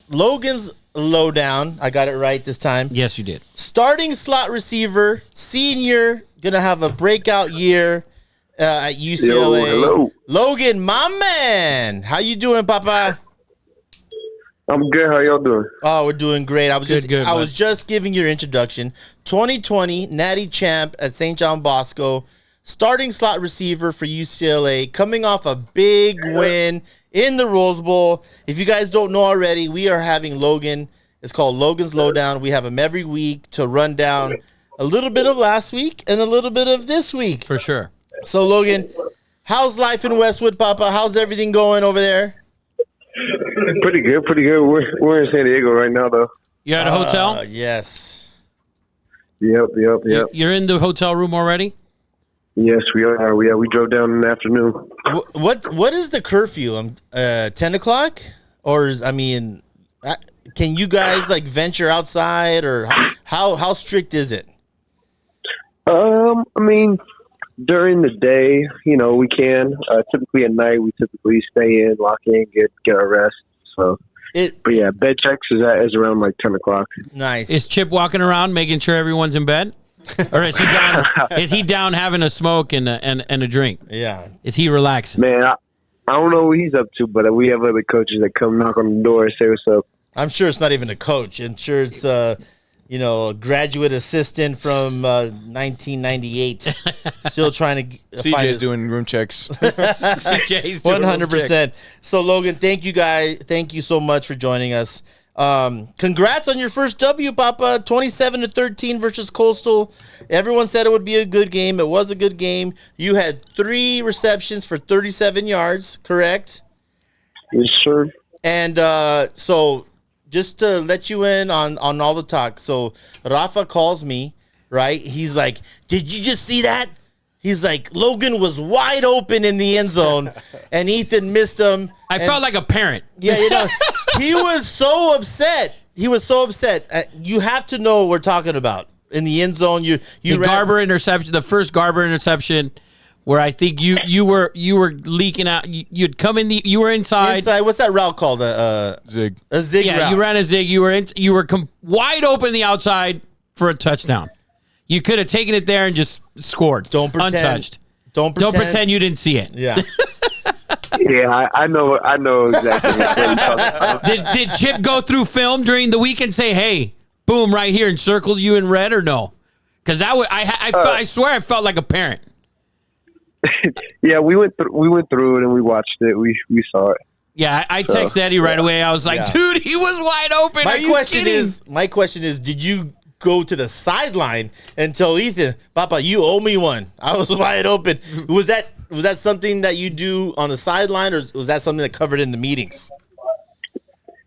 Logan's Lowdown. I got it right this time. Yes, you did. Starting slot receiver, senior, gonna have a breakout year at UCLA. Yo, hello. Logan, my man, how you doing, Papa? I'm good. How y'all doing? Oh, we're doing great. I Good, was just giving your introduction. 2020 Natty champ at St. John Bosco, starting slot receiver for UCLA, coming off a big win in the Rose Bowl. If you guys don't know already, we are having Logan. It's called Logan's Lowdown. We have him every week to run down a little bit of last week and a little bit of this week. For sure. So, Logan, how's life in Westwood, Papa? How's everything going over there? Pretty good. We're in San Diego right now, though. You're at a hotel? Yes. Yep. You're in the hotel room already? Yes, we are. We drove down in the afternoon. What is the curfew? 10 o'clock? Can you guys like venture outside, or how strict is it? During the day, we can. Typically at night, we typically stay in, lock in, get our rest. So, but yeah, bed checks is around like 10 o'clock. Nice. Is Chip walking around making sure everyone's in bed? Or is he down? Is he down having a smoke and a drink? Yeah. Is he relaxing? Man, I don't know what he's up to, but we have other coaches that come knock on the door and say what's up. I'm sure it's not even a coach. I'm sure it's a graduate assistant from 1998, still trying to CJ's doing room checks. CJ's doing 100%. So, Logan, thank you, guys. Thank you so much for joining us. Congrats on your first W, Papa. 27-13 versus Coastal. Everyone said it would be a good game. It was a good game. You had 3 receptions for 37 yards, correct? Yes, sir. And so just to let you in on all the talk. So Rafa calls me, right? He's like, did you just see that? He's like, Logan was wide open in the end zone, and Ethan missed him. I felt like a parent. Yeah, he was so upset. You have to know what we're talking about. In the end zone, Garber interception, the first Garber interception, where I think you were leaking out. You'd come in you were inside. What's that route called? Zig. A zig route. Yeah, you ran a zig. You were wide open the outside for a touchdown. You could have taken it there and just scored. Don't pretend. Untouched. Don't pretend you didn't see it. Yeah. Yeah, I know exactly what you're talking about. Did Chip go through film during the week and say, "Hey, boom, right here," and circled you in red, or no? Because I swear I felt like a parent. Yeah, we went through it and we watched it. We saw it. Yeah, I texted Eddie right away. I was like, "Dude, he was wide open." My question is, did you go to the sideline and tell Ethan, Papa, you owe me one? I was wide open. Was that something that you do on the sideline, or was that something that covered in the meetings?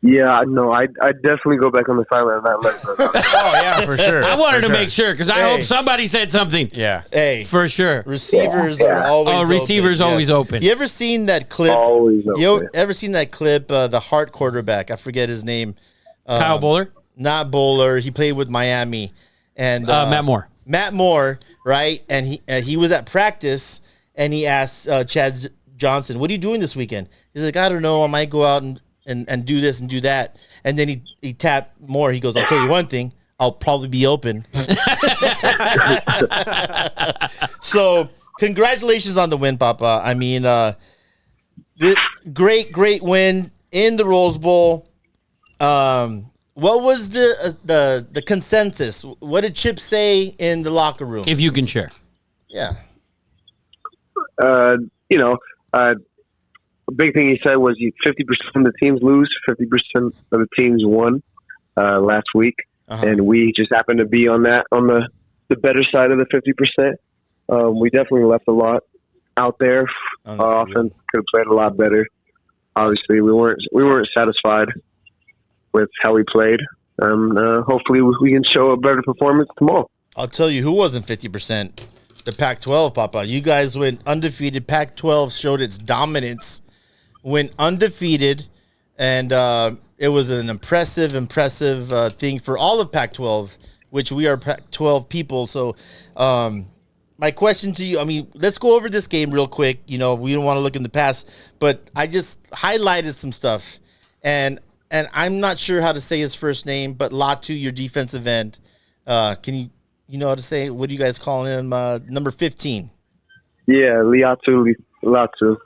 Yeah, no, I definitely go back on the sideline and not let them know. Oh, yeah, for sure. I wanted to make sure because I hope somebody said something. Yeah. Hey, For sure. receivers are always open. Receivers always open. You ever seen that clip? Always open. You ever seen that clip, the Hart quarterback? I forget his name. Kyle Bowler? Not Bowler. He played with Miami. And Matt Moore. Matt Moore, right? And he was at practice, and he asked Chad Johnson, what are you doing this weekend? He's like, I don't know. I might go out and do this and do that. And then he tapped Moore. He goes, I'll tell you one thing. I'll probably be open. So congratulations on the win, Papa. I mean, great win in the Rose Bowl. What was the consensus? What did Chip say in the locker room? If you can share. Yeah. A big thing he said was 50% of the teams lose, 50% of the teams won last week. And we just happened to be on the better side of the 50%. We definitely left a lot out there. Our offense could have played a lot better. Obviously, we weren't satisfied with how we played. Hopefully, we can show a better performance tomorrow. I'll tell you who wasn't 50%. The Pac-12, Papa. You guys went undefeated. Pac-12 showed its dominance, went undefeated, and it was an impressive thing for all of Pac-12, which we are Pac-12 people. So my question to you, I mean, let's go over this game real quick. You know, we don't want to look in the past, but I just highlighted some stuff. And and I'm not sure how to say his first name, but Latu, your defensive end. Can you know how to say it? What do you guys call him? Number 15. Yeah, Latu.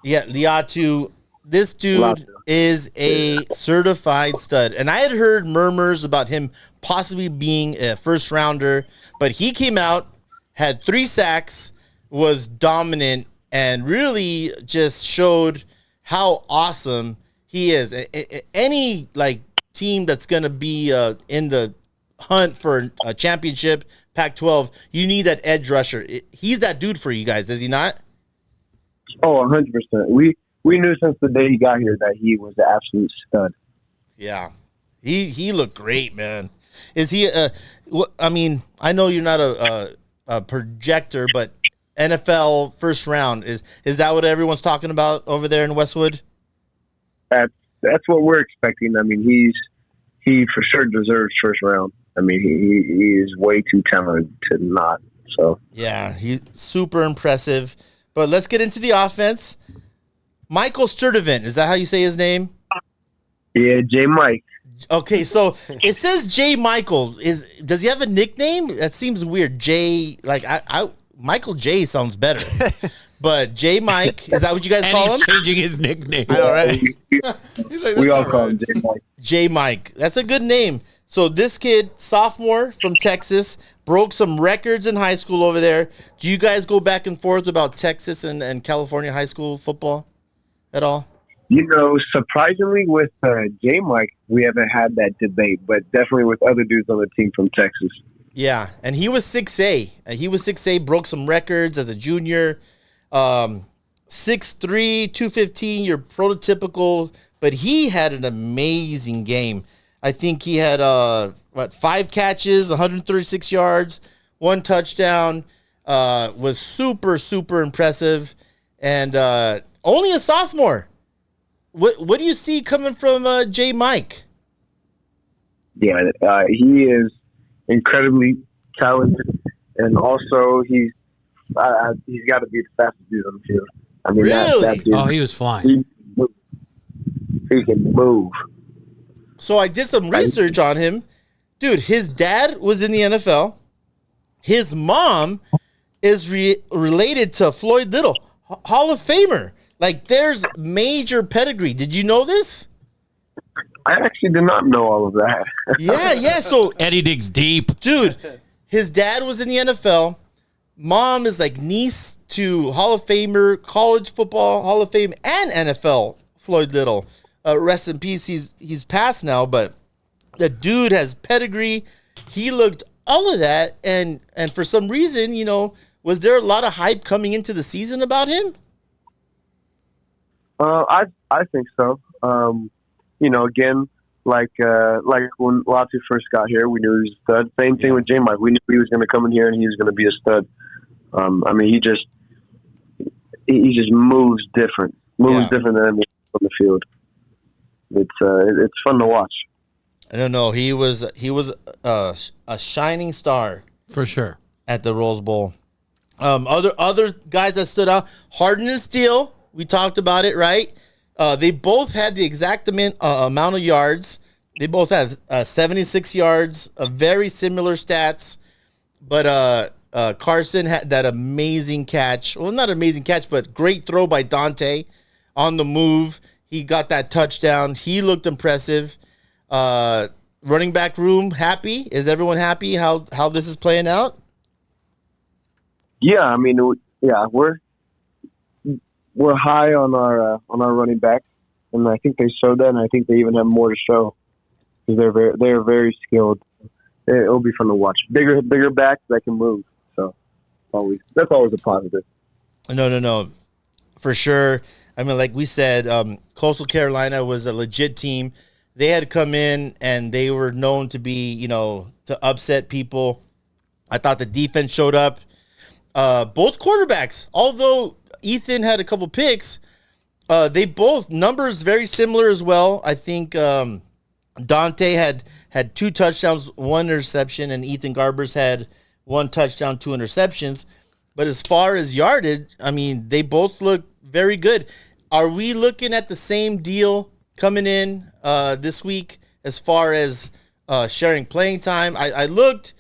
Yeah, Liatu. This dude Latu. is a certified stud. And I had heard murmurs about him possibly being a first rounder, but he came out, had 3 sacks, was dominant, and really just showed how awesome he is. Any team that's going to be in the hunt for a championship, Pac-12, you need that edge rusher. He's that dude for you guys, is he not? Oh, 100%. We knew since the day he got here that he was the absolute stud. Yeah, he looked great, man. Is he? I mean, I know you're not a projector, but NFL first round is that what everyone's talking about over there in Westwood? That's what we're expecting. I mean, he for sure deserves first round. I mean, he is way too talented to not. So yeah, he's super impressive. But let's get into the offense. Michael Sturdivant, is that how you say his name? Yeah, J. Mike. Okay, so it says J. Michael. Does he have a nickname? That seems weird. J, Michael J sounds better. But J. Mike, is that what you guys And call he's him? changing his nickname. I know, right? He's like, We all "That's call not him right." J. Mike. J. Mike. That's a good name. So this kid, sophomore from Texas, broke some records in high school over there. Do you guys go back and forth about Texas and California high school football at all? You know, surprisingly with J. Mike, we haven't had that debate, but definitely with other dudes on the team from Texas. Yeah, and he was 6A. He was 6A, broke some records as a junior. 6'3", 215, your prototypical, but he had an amazing game. I think he had 5 catches, 136 yards, 1 touchdown. Was super, super impressive, and only a sophomore. What do you see coming from J. Mike? Yeah, he is incredibly talented, and also he's got to be the fastest dude on the field. I mean, Really? that dude, Oh, he was flying. he can move. So I did some research on him. Dude, his dad was in the NFL. His mom is related to Floyd Little, Hall of Famer. Like, there's major pedigree. Did you know this? I actually did not know all of that. Yeah. So, Eddie digs deep. dude, his dad was in the NFL. Mom is like niece to Hall of Famer, college football Hall of Fame, and NFL Floyd Little. Rest in peace. He's passed now, but the dude has pedigree. He looked all of that, and for some reason, was there a lot of hype coming into the season about him? I think so. Again, like when Latu first got here, we knew he was a stud. Same thing with J. Mike. We knew he was going to come in here and he was going to be a stud. I mean, he just moves different. Different than anyone on the field. It's fun to watch. I don't know. He was a shining star For sure. at the Rose Bowl. Other guys that stood out, Harden and Steele. We talked about it, right? They both had the exact amount of yards. They both have 76 yards, very similar stats. But Carson had that amazing catch. Well, not amazing catch, but great throw by Dante on the move. He got that touchdown. He looked impressive. Running back room, happy? Is everyone happy how this is playing out? Yeah, I mean, we're high on our running backs, and I think they showed that, and I think they even have more to show because they're very skilled. It'll be fun to watch. Bigger backs that can move. So that's always a positive. No, for sure. I mean, like we said, Coastal Carolina was a legit team. They had come in and they were known to be, to upset people. I thought the defense showed up. Both quarterbacks, although Ethan had a couple picks, they both numbers very similar as well. I think Dante had 2 touchdowns, 1 interception, and Ethan Garbers had 1 touchdown, 2 interceptions. But as far as yardage, I mean, they both look very good. Are we looking at the same deal coming in this week as far as sharing playing time. I looked,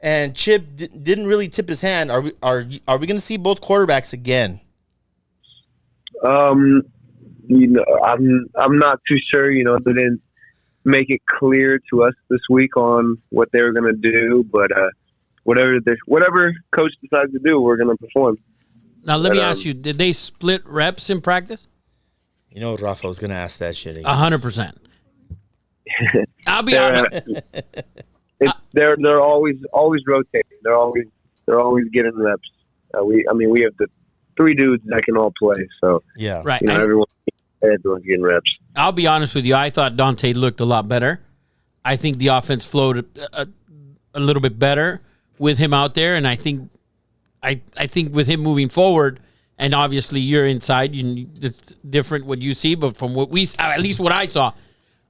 and Chip didn't really tip his hand. Are we going to see both quarterbacks again? I'm not too sure. They didn't make it clear to us this week on what they were going to do, but whatever coach decides to do, we're going to perform. Now, let me ask you: did they split reps in practice? Rafa was going to ask that shit again. 100%. I'll be honest. They're always rotating. They're always getting reps. We have the 3 dudes that can all play. So yeah, right. Everyone's getting reps. I'll be honest with you. I thought Dante looked a lot better. I think the offense flowed a little bit better with him out there, and I think with him moving forward, and obviously you're inside, it's different what you see, but from what we, at least what I saw,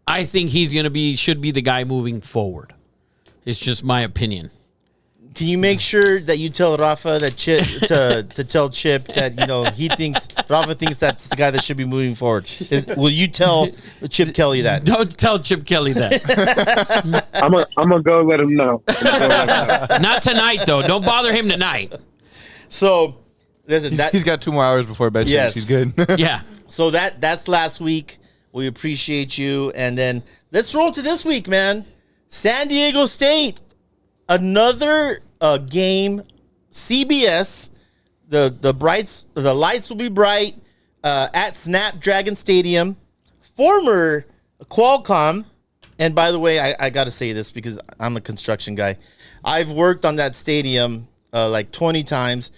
I think he's should be the guy moving forward. It's just my opinion. Can you make sure that you tell Rafa that Chip to tell Chip that Rafa thinks that's the guy that should be moving forward? Will you tell Chip Kelly that? Don't tell Chip Kelly that. I'm gonna go let him know. Not tonight though. Don't bother him tonight. So listen, he's got 2 more hours before bed. Yes. He's good. Yeah. So that's last week. We appreciate you, and then let's roll to this week, man. San Diego State. Another game, CBS. The lights will be bright at Snapdragon Stadium. Former Qualcomm, and by the way, I got to say this because I'm a construction guy. I've worked on that stadium like 20 times.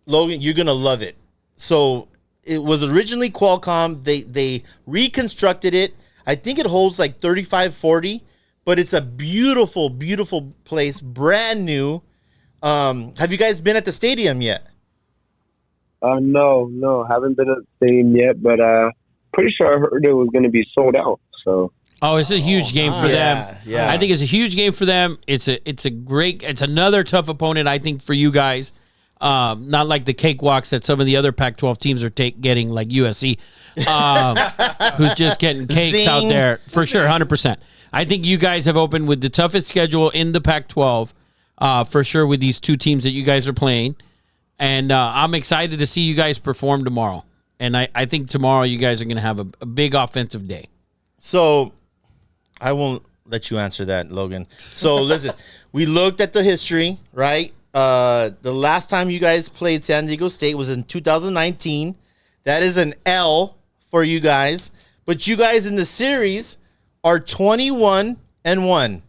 Logan, you're gonna love it. So it was originally Qualcomm. They reconstructed it. I think it holds like 3,540. But it's a beautiful, beautiful place, brand new. Have you guys been at the stadium yet? No, haven't been at the stadium yet, but pretty sure I heard it was going to be sold out. So, it's a huge game for them. Yeah. I think it's a huge game for them. It's another tough opponent, I think, for you guys. Not like the cakewalks that some of the other Pac-12 teams are getting, like USC, who's just getting cakes out there for sure, 100%. I think you guys have opened with the toughest schedule in the Pac-12, for sure, with these 2 teams that you guys are playing. And I'm excited to see you guys perform tomorrow. And I think tomorrow you guys are going to have a big offensive day. So I won't let you answer that, Logan. So listen, we looked at the history, right? The last time you guys played San Diego State was in 2019. That is an L for you guys. But you guys in the series are 21-1.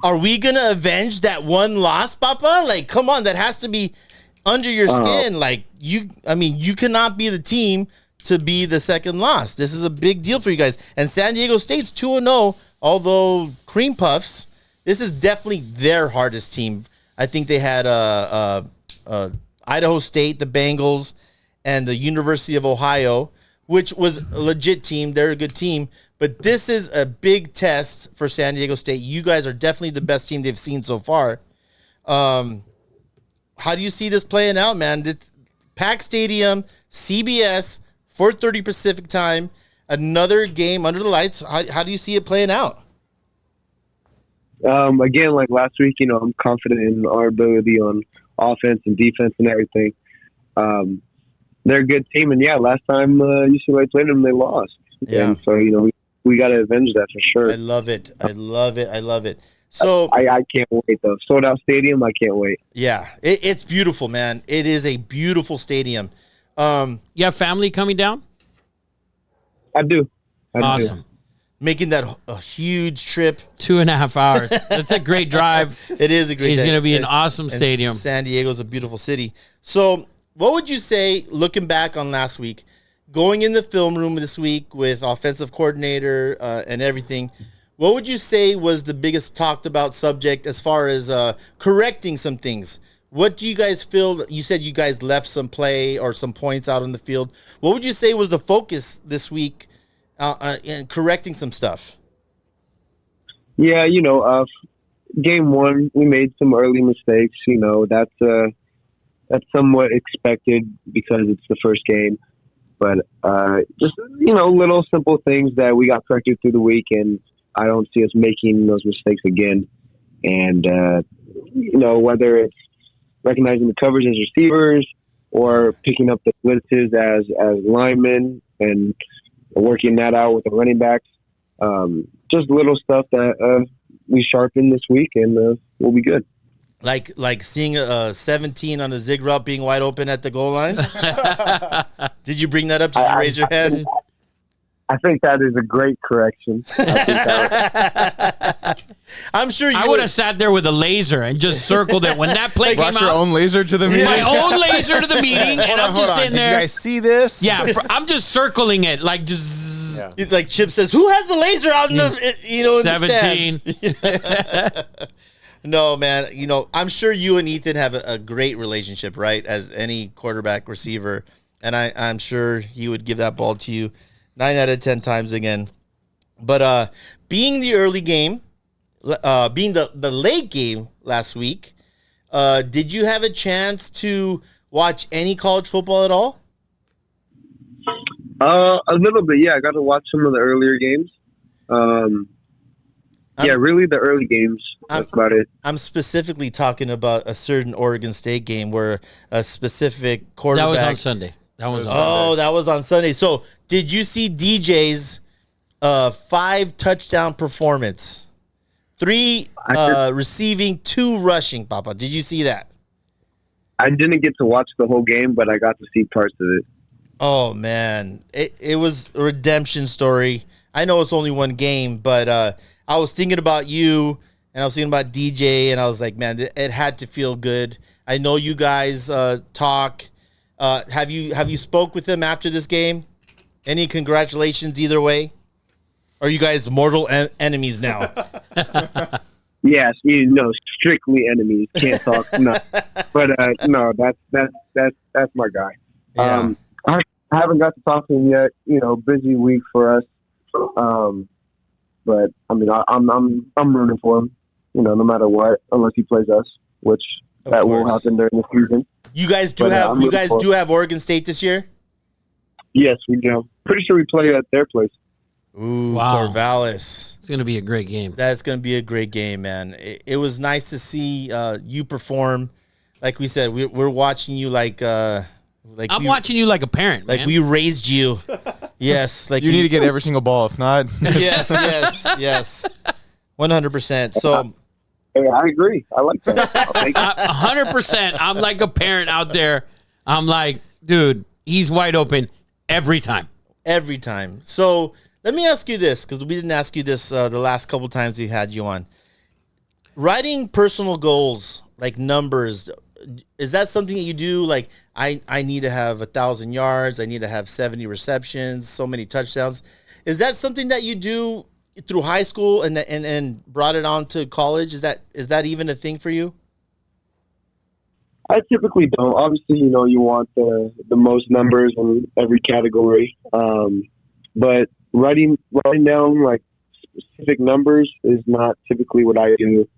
Are we gonna avenge that one loss, Papa? Like, come on, that has to be under your skin. Like, you cannot be the team to be the second loss. This is a big deal for you guys. And San Diego State's 2-0, although Cream Puffs, this is definitely their hardest team. I think they had Idaho State, the Bengals, and the University of Ohio, which was a legit team. They're a good team. But this is a big test for San Diego State. You guys are definitely the best team they've seen so far. How do you see this playing out, man? This Pac Stadium, CBS, 4:30 Pacific time, another game under the lights. How do you see it playing out? Again, like last week, I'm confident in our ability on offense and defense and everything. They're a good team, and last time UCLA played them, they lost. Yeah. And so we got to avenge that for sure. I love it. So I can't wait though. Sold out stadium, I can't wait. Yeah, it's beautiful, man. It is a beautiful stadium. You have family coming down? I do. Awesome. Making that a huge trip. 2.5 hours. That's a great drive. It is a great. It's going to be an awesome stadium. San Diego's a beautiful city. So, what would you say, looking back on last week, going in the film room this week with offensive coordinator and everything, what would you say was the biggest talked about subject as far as correcting some things? What do you guys feel? You said you guys left some play or some points out on the field. What would you say was the focus this week in correcting some stuff? Yeah, game 1, we made some early mistakes. That's somewhat expected because it's the first game. But just, little simple things that we got corrected through the week, and I don't see us making those mistakes again. And, whether it's recognizing the coverage as receivers or picking up the blitzes as linemen and working that out with the running backs, just little stuff that we sharpen this week, and we'll be good. Like seeing a 17 on the zig route being wide open at the goal line. Did you bring that up? Did you raise your hand? I think that is a great correction. I'm sure you I would have sat there with a laser and just circled it when that play came out. Brought your own laser to the meeting? My own laser to the meeting, and I'm just sitting there. Did you guys see this? Yeah, I'm just circling it, like just. Yeah. Like Chip says, who has the laser out in the, in 17. the stands? No, man. I'm sure you and Ethan have a great relationship, right? As any quarterback receiver. And I'm sure he would give that ball to you 9 out of 10 times again. But being the early game, being the late game last week, did you have a chance to watch any college football at all? A little bit, yeah. I got to watch some of the earlier games. Really the early games. That's about it. I'm specifically talking about a certain Oregon State game where a specific quarterback. That was on Sunday. That was on Sunday. So did you see DJ's 5 touchdown performance? 3 receiving, 2 rushing, Papa. Did you see that? I didn't get to watch the whole game, but I got to see parts of it. Oh, man. It was a redemption story. I know it's only one game, but I was thinking about you, and I was thinking about DJ, and I was like, man, it had to feel good. I know you guys talk. Have you spoke with him after this game? Any congratulations either way? Are you guys mortal enemies now? Yes, strictly enemies. Can't talk. No, but no, that's my guy. Yeah. I haven't got to talk to him yet. Busy week for us. But I mean, I'm rooting for him. No matter what, unless he plays us, which that will happen during the season. You guys do have Oregon State this year? Yes, we do. Pretty sure we play at their place. Ooh, wow. Corvallis. It's going to be a great game. That's going to be a great game, man. It was nice to see you perform. Like we said, we're watching you like I'm watching you like a parent, like man. we raised you. Yes, like you need to get every single ball. If not, yes, 100%. So, hey, I agree. I like that. 100%. I'm like a parent out there. I'm like, dude, he's wide open every time. Every time. So let me ask you this, because we didn't ask you this the last couple times we had you on. Writing personal goals, like numbers, is that something that you do? Like, I need to have 1,000 yards. I need to have 70 receptions, so many touchdowns. Is that something that you do through high school and brought it on to college? Is that even a thing for you? I typically don't. Obviously, you want the most numbers in every category. But writing down like specific numbers is not typically what I do.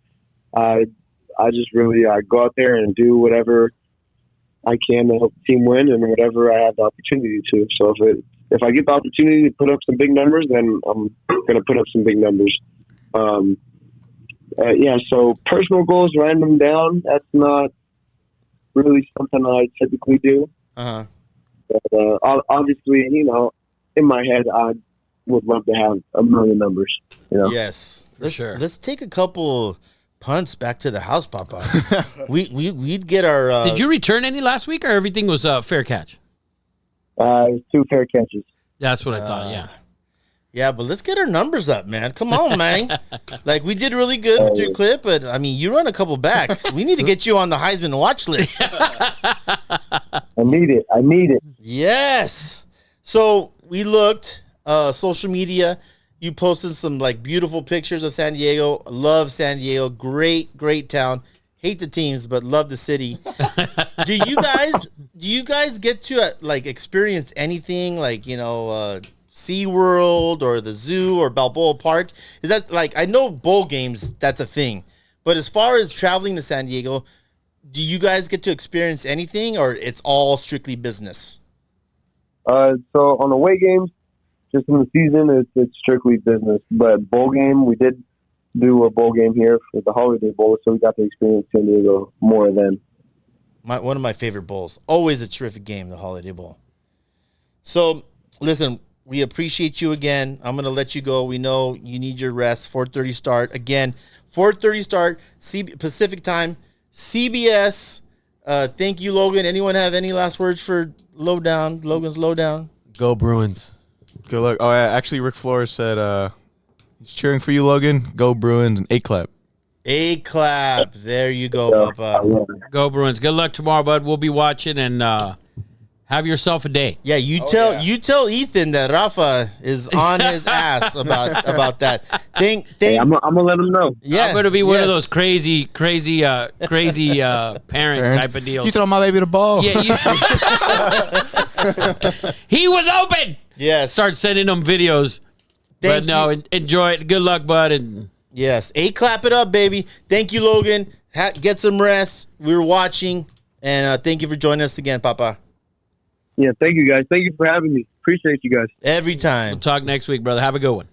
I just really go out there and do whatever I can to help the team win and whatever I have the opportunity to. So if I get the opportunity to put up some big numbers, then I'm going to put up some big numbers. So personal goals, writing them down, that's not really something I typically do. Uh-huh. But obviously, in my head, I would love to have a million numbers. Yes. Sure. Let's take a couple punts back to the house, Papa. We'd get our. Did you return any last week, or everything was fair catch? 2 fair catches. That's what I thought. Yeah. Yeah, but let's get our numbers up, man. Come on, man. Like, we did really good with your clip, but I mean, you run a couple back. We need to get you on the Heisman watch list. I need it. Yes. So we looked, social media. You posted some like beautiful pictures of San Diego. Love San Diego. Great town. Hate the teams, but love the city. Do you guys get to like experience anything like, SeaWorld or the zoo or Balboa Park? Is that like, I know bowl games, that's a thing. But as far as traveling to San Diego, do you guys get to experience anything or it's all strictly business? So on away games, just in the season, it's strictly business. But bowl game, we did do a bowl game here for the Holiday Bowl, so we got to experience San Diego more than. One of my favorite bowls. Always a terrific game, the Holiday Bowl. So, listen, we appreciate you again. I'm going to let you go. We know you need your rest. 4:30 start. Again, 4:30 start, Pacific time, CBS. Thank you, Logan. Anyone have any last words for Lowdown? Logan's Lowdown? Go Bruins. Good luck. Oh, yeah, actually, Rick Flores said he's cheering for you, Logan. Go Bruins and A-clap. A-clap. There you go, I Papa. love it. Go Bruins. Good luck tomorrow, bud. We'll be watching and have yourself a day. Yeah, you tell Ethan that Rafa is on his ass about that. Hey, I'm gonna let him know. Yeah, I'm going to be one of yes. those crazy parent type of deals. You throw my baby the ball. Yeah, he was open. Yes. Start sending them videos. Thank but no, you. enjoy it. Good luck, bud. And Yes. A-clap it up, baby. Thank you, Logan. Get some rest. We were watching. And thank you for joining us again, Papa. Yeah, thank you guys. Thank you for having me. Appreciate you guys. Every time. we'll talk next week, brother. Have a good one.